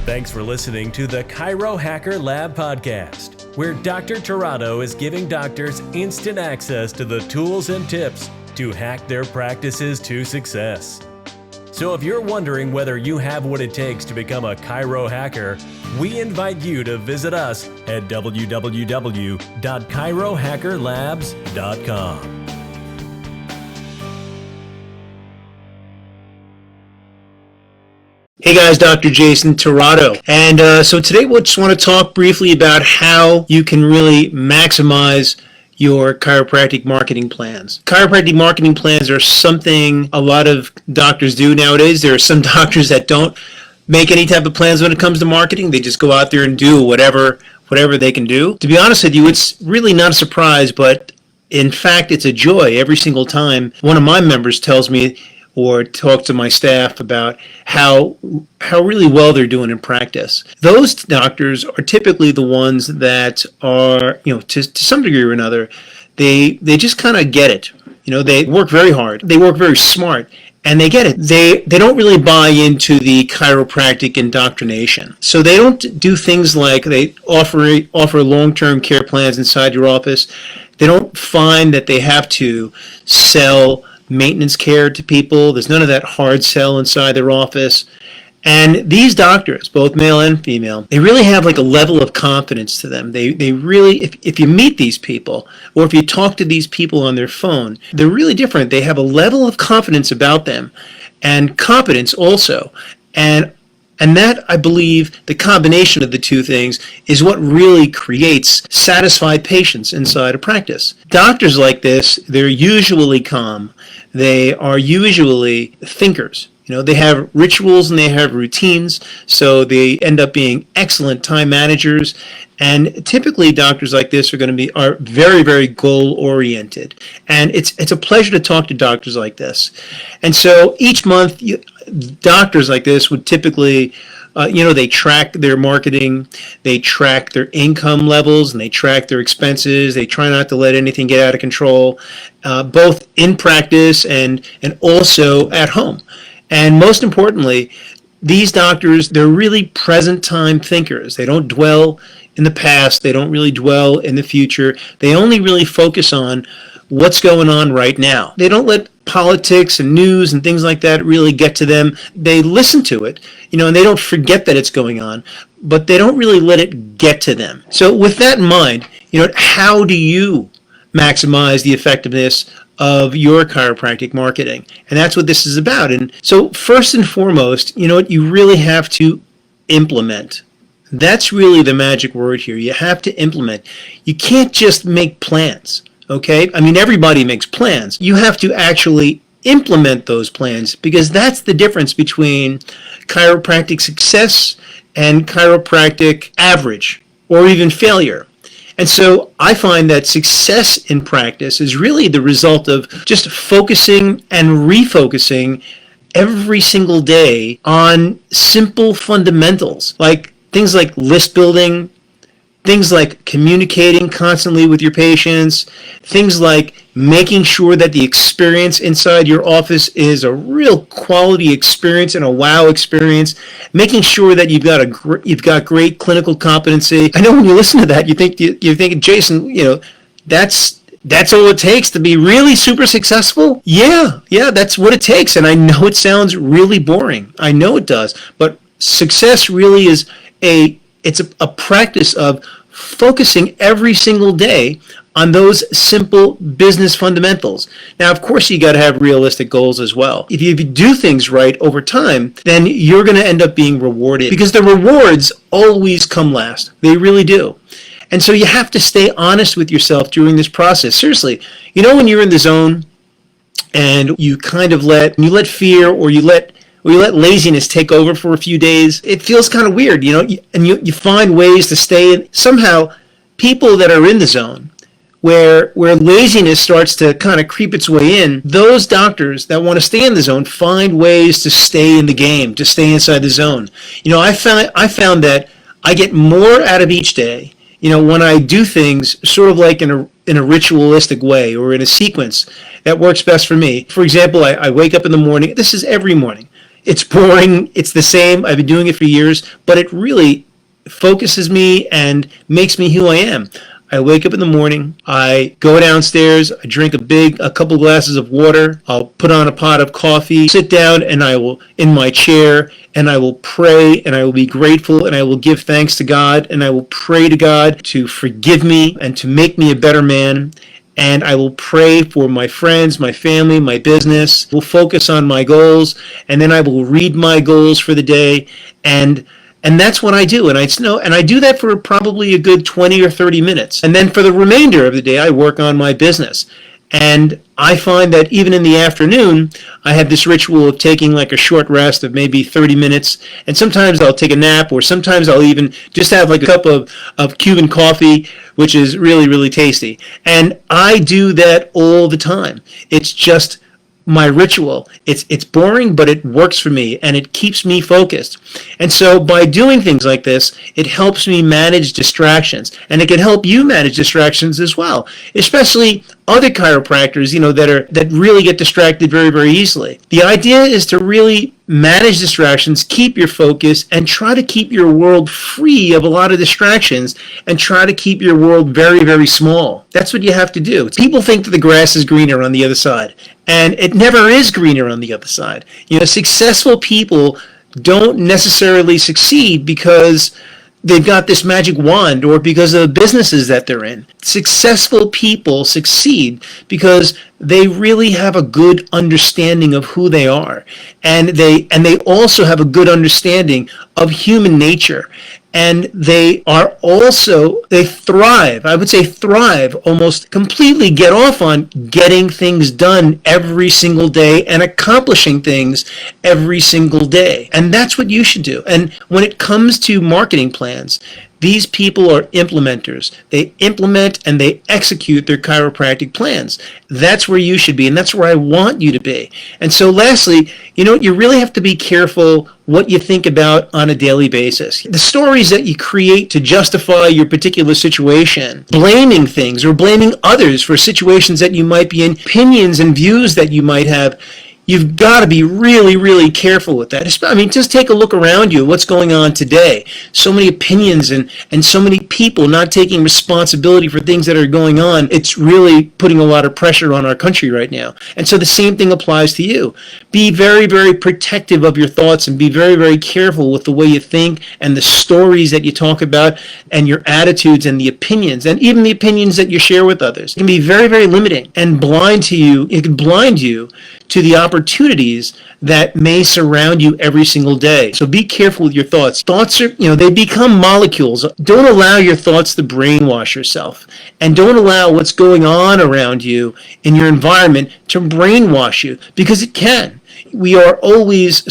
Thanks for listening to the Chiro Hacker Lab podcast, where Dr. Tirado is giving doctors instant access to the tools and tips to hack their practices to success. So if you're wondering whether you have what it takes to become a chiro hacker, we invite you to visit us at www.chirohackerlabs.com. Hey guys, Dr. Jason Tirado. And so today we just want to talk briefly about how you can really maximize your chiropractic marketing plans. Chiropractic marketing plans are something a lot of doctors do nowadays. There are some doctors that don't make any type of plans when it comes to marketing. They just go out there and do whatever they can do. To be honest with you, it's really not a surprise, but in fact, it's a joy every single time one of my members tells me or talk to my staff about how really well they're doing in practice. Those doctors are typically the ones that are, to some degree or another, they just kind of get it. They work very hard, they work very smart, and they get it. They don't really buy into the chiropractic indoctrination. So they don't do things like they offer long-term care plans inside your office. They don't find that they have to sell maintenance care to people. There's none of that hard sell inside their office. And these doctors, both male and female, they really have like a level of confidence to them. They really, if you meet these people, or if you talk to these people on their phone, they're really different. They have a level of confidence about them, and competence also. And that, I believe, the combination of the two things is what really creates satisfied patients inside a practice. Doctors like this, they're usually calm. They are usually thinkers. They have rituals and they have routines, so they end up being excellent time managers. And typically, doctors like this are very, very goal-oriented. And it's a pleasure to talk to doctors like this. And so each month, doctors like this would typically, they track their marketing, they track their income levels, and they track their expenses. They try not to let anything get out of control, both in practice and also at home. And most importantly, these doctors, they're really present time thinkers. They don't dwell in the past. They don't really dwell in the future. They only really focus on what's going on right now. They don't let politics and news and things like that really get to them. They listen to it, and they don't forget that it's going on, but they don't really let it get to them. So with that in mind, how do you maximize the effectiveness of your chiropractic marketing? And that's what this is about. And so first and foremost, you really have to implement. That's really the magic word here. You have to implement. You can't just make plans, okay? I mean, everybody makes plans. You have to actually implement those plans, because that's the difference between chiropractic success and chiropractic average or even failure. And so I find that success in practice is really the result of just focusing and refocusing every single day on simple fundamentals, like things like list building, things like communicating constantly with your patients, things like making sure that the experience inside your office is a real quality experience and a wow experience, making sure that you've got great clinical competency. I know when you listen to that, you're thinking, Jason, that's all it takes to be really super successful? Yeah, that's what it takes. And I know it sounds really boring. I know it does. But success really is a practice of focusing every single day on those simple business fundamentals. Now, of course, you got to have realistic goals as well. If you do things right over time, then you're going to end up being rewarded, because the rewards always come last. They really do. And so you have to stay honest with yourself during this process. Seriously, when you're in the zone and you kind of let fear or you let laziness take over for a few days, it feels kind of weird, and you find ways to stay in. Somehow, people that are in the zone, where laziness starts to kind of creep its way in, those doctors that want to stay in the zone find ways to stay in the game, to stay inside the zone. I found that I get more out of each day, when I do things sort of like in a ritualistic way or in a sequence that works best for me. For example, I wake up in the morning. This is every morning. It's boring. It's the same. I've been doing it for years, but it really focuses me and makes me who I am. I wake up in the morning, I go downstairs, I drink a couple glasses of water, I'll put on a pot of coffee, sit down, and I will, in my chair, and I will pray, and I will be grateful, and I will give thanks to God, and I will pray to God to forgive me and to make me a better man. And I will pray for my friends, my family, my business. We'll focus on my goals, and then I will read my goals for the day, and that's what I do. And I do that for probably a good 20 or 30 minutes. And then for the remainder of the day, I work on my business. And I find that even in the afternoon, I have this ritual of taking like a short rest of maybe 30 minutes. And sometimes I'll take a nap, or sometimes I'll even just have like a cup of Cuban coffee, which is really, really tasty. And I do that all the time. It's just my ritual. It's boring, but it works for me, and it keeps me focused. And so by doing things like this, it helps me manage distractions, and it can help you manage distractions as well, especially other chiropractors, that really get distracted very, very easily. The idea is to really manage distractions, keep your focus, and try to keep your world free of a lot of distractions, and try to keep your world very, very small. That's what you have to do. People think that the grass is greener on the other side, and it never is greener on the other side. Successful people don't necessarily succeed because they've got this magic wand or because of the businesses that they're in. Successful people succeed because they really have a good understanding of who they are, and they also have a good understanding of human nature. And they thrive, I would say thrive, almost completely get off on getting things done every single day and accomplishing things every single day. And that's what you should do. And when it comes to marketing plans, these people are implementers. They implement and they execute their chiropractic plans. That's where you should be, and that's where I want you to be. And so lastly, you really have to be careful what you think about on a daily basis. The stories that you create to justify your particular situation, blaming things or blaming others for situations that you might be in, opinions and views that you might have, you've got to be really, really careful with that. Just take a look around you, what's going on today. So many opinions and so many people not taking responsibility for things that are going on. It's really putting a lot of pressure on our country right now. And so the same thing applies to you. Be very, very protective of your thoughts, and be very, very careful with the way you think and the stories that you talk about and your attitudes and the opinions, and even the opinions that you share with others. It can be very, very limiting and blind to you. It can blind you to the opportunities that may surround you every single day. So be careful with your thoughts. Thoughts are, they become molecules. Don't allow your thoughts to brainwash yourself. And don't allow what's going on around you in your environment to brainwash you, because it can. We're almost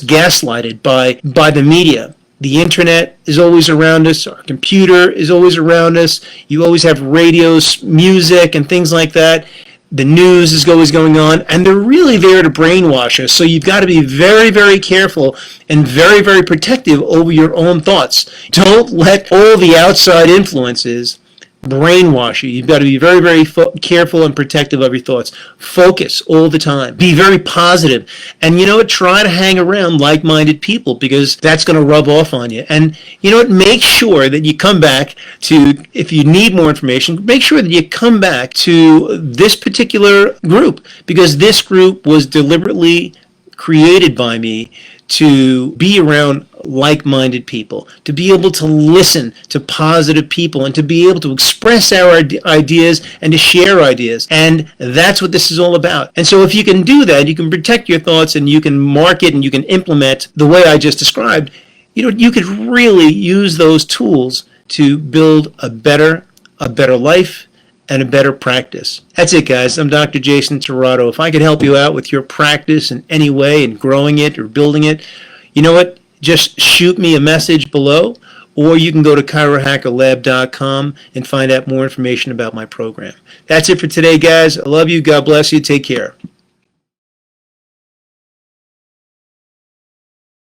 gaslighted by the media. The internet is always around us. Our computer is always around us. You always have radios, music, and things like that. The news is always going on, and they're really there to brainwash us. So you've got to be very, very careful and very, very protective over your own thoughts. Don't let all the outside influences brainwash you. You've got to be very, very careful and protective of your thoughts. Focus all the time. Be very positive. And try to hang around like-minded people, because that's going to rub off on you. And make sure that you come back to, if you need more information, make sure that you come back to this particular group, because this group was deliberately created by me to be around like-minded people, to be able to listen to positive people, and to be able to express our ideas and to share ideas. And that's what this is all about. And so if you can do that, you can protect your thoughts, and you can market, and you can implement the way I just described. You could really use those tools to build a better life and a better practice. That's it, guys. I'm Dr. Jason Tirado. If I could help you out with your practice in any way, in growing it or building it, you know what? Just shoot me a message below, or you can go to chirohackerlab.com and find out more information about my program. That's it for today, guys. I love you. God bless you. Take care.